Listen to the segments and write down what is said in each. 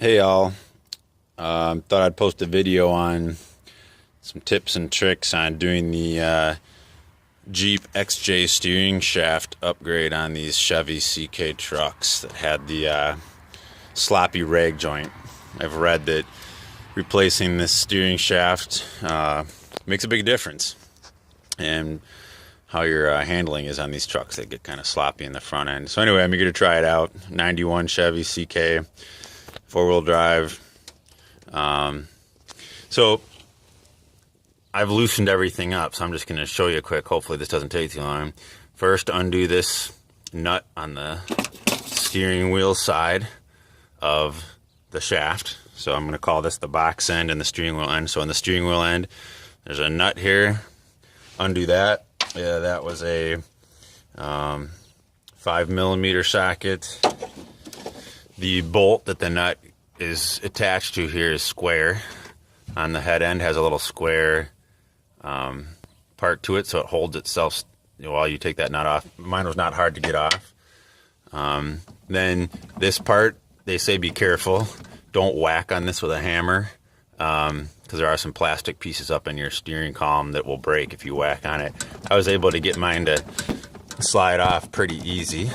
Hey y'all, thought I'd post a video on some tips and tricks on doing the Jeep XJ steering shaft upgrade on these Chevy CK trucks that had the sloppy rag joint. I've read that replacing this steering shaft makes a big difference in how your handling is on these trucks that get kind of sloppy in the front end. So anyway, I'm going to try it out. 91 Chevy CK. Four-wheel drive. So I've loosened everything up, so I'm just going to show you quick. Hopefully this doesn't take too long. First, undo this nut on the steering wheel side of the shaft. So I'm going to call this the box end and the steering wheel end. So on the steering wheel end, there's a nut here. Undo that. Yeah, that was a 5mm socket. The bolt that the nut is attached to here is square. On the head end has a little square part to it, so it holds itself while you take that nut off. Mine was not hard to get off. Then this part, they say be careful. Don't whack on this with a hammer, because there are some plastic pieces up in your steering column that will break if you whack on it. I was able to get mine to slide off pretty easy.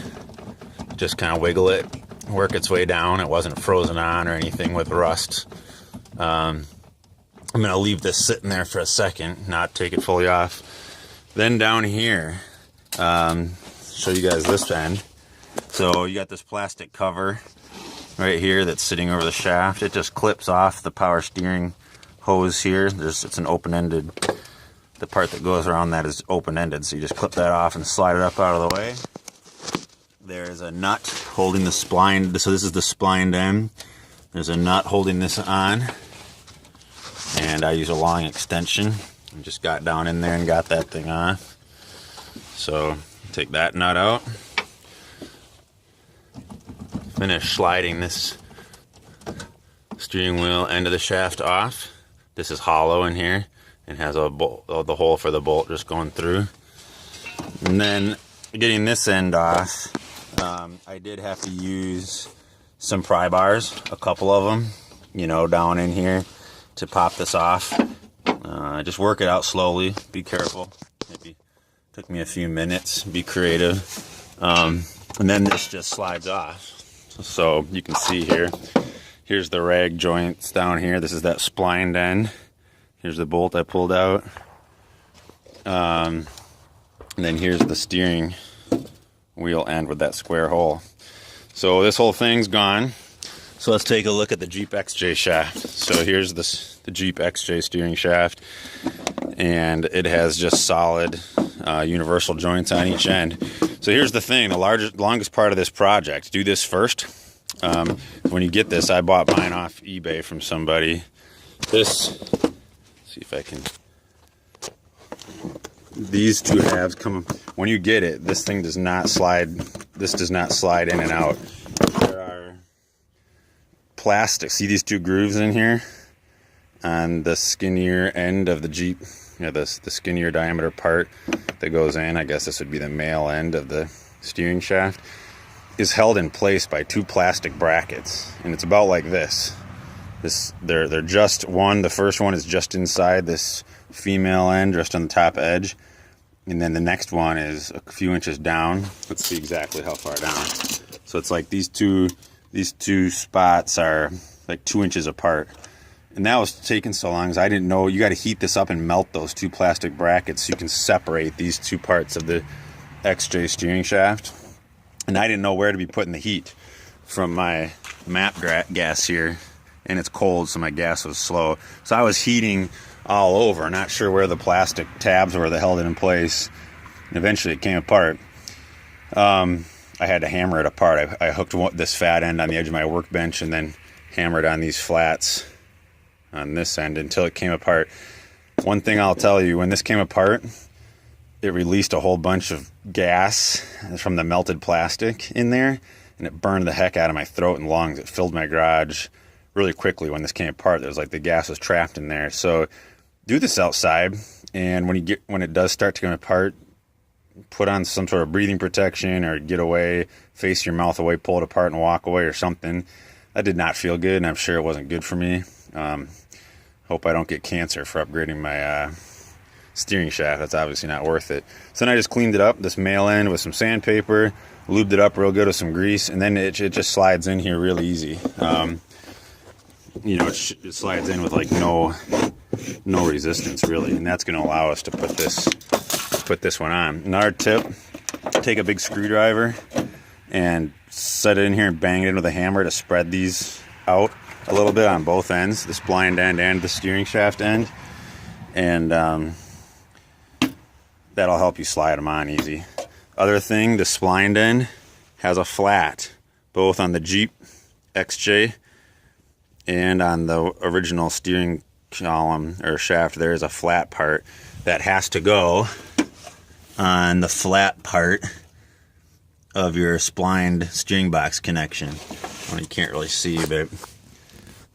Just kind of wiggle it, work its way down. It wasn't frozen on or anything with rust. I'm going to leave this sitting there for a second, not take it fully off. Then down here, show you guys this end. So you got this plastic cover right here that's sitting over the shaft. It just clips off the power steering hose here. It's an open-ended, the part that goes around that is open-ended. So you just clip that off and slide it up out of the way. There's a nut holding the spline. So this is the splined end. There's a nut holding this on. And I use a long extension. I just got down in there and got that thing off. So take that nut out. Finish sliding this steering wheel end of the shaft off. This is hollow in here and has a bolt, the hole for the bolt just going through. And then getting this end off, I did have to use some pry bars, a couple of them, you know, down in here to pop this off. Just work it out slowly, be careful. Maybe took me a few minutes, be creative. And then this just slides off. So you can see here, here's the rag joints down here. This is that splined end. Here's the bolt I pulled out. And then here's the steering wheel end with that square hole. So this whole thing's gone. So let's take a look at the Jeep XJ shaft. So here's the Jeep XJ steering shaft, and it has just solid universal joints on each end. So here's the thing, the longest part of this project, do this first. When you get this, I bought mine off eBay from somebody. This, see if I can, these two halves come, when you get it, this thing does not slide, this does not slide in and out. There are plastic, see these two grooves in here? On the skinnier end of the Jeep, you know, the skinnier diameter part that goes in, I guess this would be the male end of the steering shaft, is held in place by two plastic brackets. And it's about like this. They're just one, the first one is just inside this female end, just on the top edge. And then the next one is a few inches down. Let's see exactly how far down. So it's like these two spots are like 2 inches apart. And that was taking so long because I didn't know you got to heat this up and melt those two plastic brackets so you can separate these two parts of the XJ steering shaft. And I didn't know where to be putting the heat from my map gas here. And it's cold, so my gas was slow. So I was heating all over, not sure where the plastic tabs were that held it in place. And eventually it came apart. I had to hammer it apart. I hooked this fat end on the edge of my workbench and then hammered on these flats on this end until it came apart. One thing I'll tell you, when this came apart, it released a whole bunch of gas from the melted plastic in there, and it burned the heck out of my throat and lungs. It filled my garage really quickly when this came apart. There was like the gas was trapped in there. So do this outside, and when it does start to come apart, put on some sort of breathing protection or get away, face your mouth away, pull it apart and walk away or something. that did not feel good, and I'm sure it wasn't good for me. Hope I don't get cancer for upgrading my steering shaft. That's obviously not worth it. So then I just cleaned it up, this male end, with some sandpaper, lubed it up real good with some grease, and then it just slides in here real easy. You know, it slides in with like no resistance really, and that's going to allow us to put this one on. Another tip: take a big screwdriver and set it in here and bang it in with a hammer to spread these out a little bit on both ends, this blind end and the steering shaft end, and that'll help you slide them on easy. Other thing, the splined end has a flat, both on the Jeep XJ and on the original steering column or shaft. There is a flat part that has to go on the flat part of your splined steering box connection. Well, you can't really see, but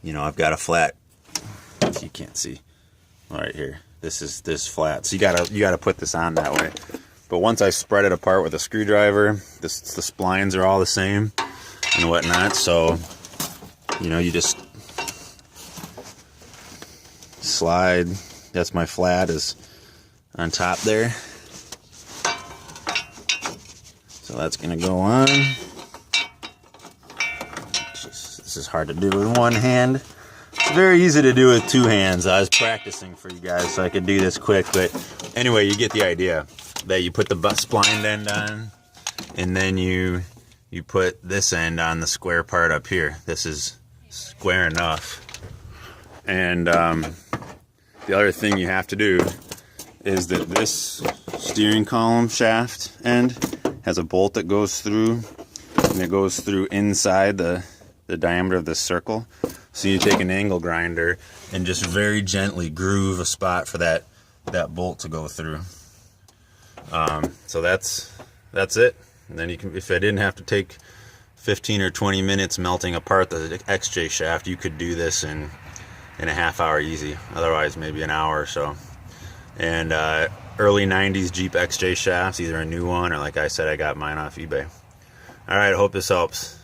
you know, I've got a flat, you can't see right here. This is this flat, so you gotta put this on that way. But once I spread it apart with a screwdriver, the splines are all the same and whatnot, so you know, you just slide. That's my flat is on top there, so that's gonna go on. This is hard to do with one hand. It's very easy to do with two hands. I was practicing for you guys so I could do this quick, but anyway, you get the idea. That you put the splined end on, and then you put this end on the square part up here. This is square enough. And the other thing you have to do is that this steering column shaft end has a bolt that goes through, and it goes through inside the diameter of this circle. So you take an angle grinder and just very gently groove a spot for that bolt to go through. So that's it. And then you can, if I didn't have to take 15 or 20 minutes melting apart the XJ shaft, you could do this in a half hour easy. Otherwise, maybe an hour or so. And early 90s Jeep XJ shafts, either a new one or, like I said, I got mine off eBay. All right, I hope this helps.